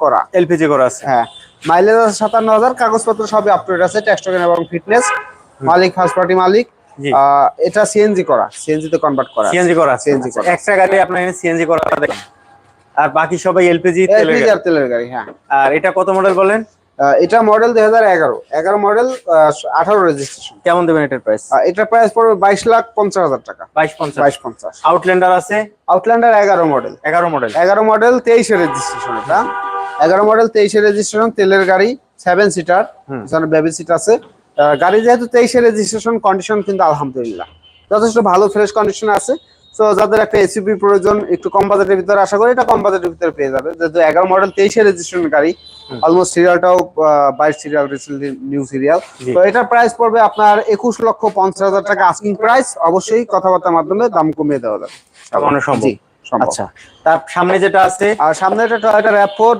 করা, এলপিজি করা আছে। হ্যাঁ। মাইলেজ আছে 57,000, কাগজপত্র সবই আপ টু ডেট আছে, ট্যাক্স টোকেন এবং ফিটনেস, মালিক ফার্স্ট পার্টি মালিক। জি। এটা সিএনজি করা, সিএনজি তে কনভার্ট করা, সিএনজি করা আছে। সিএনজি করা, একটা গাড়ি আপনার এখানে সিএনজি করা দেখেন, আর বাকি সবাই এলপিজি তেলের এলপিজি গাড়ি। আর তেলের গাড়ি, হ্যাঁ। আর এটা কত মডেল বলেন? এটা মডেল 2011 মডেল, 18 রেজিস্ট্রেশন। কেমন দেবেন এটার প্রাইস? এটার প্রাইস পড়বে 22,50,000 টাকা। 2250। 22,50। আউটল্যান্ডার আছে? Outlander 11 model. 11 মডেল। 11 মডেল 23 এর রেজিস্ট্রেশন। এটা 11 মডেল 23 এর রেজিস্ট্রেশন, তেলের গাড়ি, 7 সিটার, এখানে বেবি সিট আছে। গাড়ি যেহেতু 23 এর রেজিস্ট্রেশন, কন্ডিশন কিন্তু আলহামদুলিল্লাহ যথেষ্ট ভালো, ফ্রেশ কন্ডিশন আছে। সো যাদের একটা এসইউভি প্রয়োজন একটু কম বাজেটের ভিতরে, আশা করি এটা কম বাজেটের ভিতরে পেয়ে যাবে, যেহেতু 11 মডেল 23 এর রেজিস্ট্রেশন গাড়ি। অলমোস্ট সিরিয়ালটাও 22 সিরিয়াল, রিসেন্টলি নিউ সিরিয়াল। তো এটার প্রাইস পড়বে আপনার 21,50,000 টাকা আস্কিং প্রাইস। অবশ্যই কথাবার্তার মাধ্যমে দাম কমিয়ে দেওয়া যাবে, সম্ভব। জি সম্ভব। আচ্ছা, তার সামনে যেটা আছে? আর সামনে একটা টয়োটা RAV4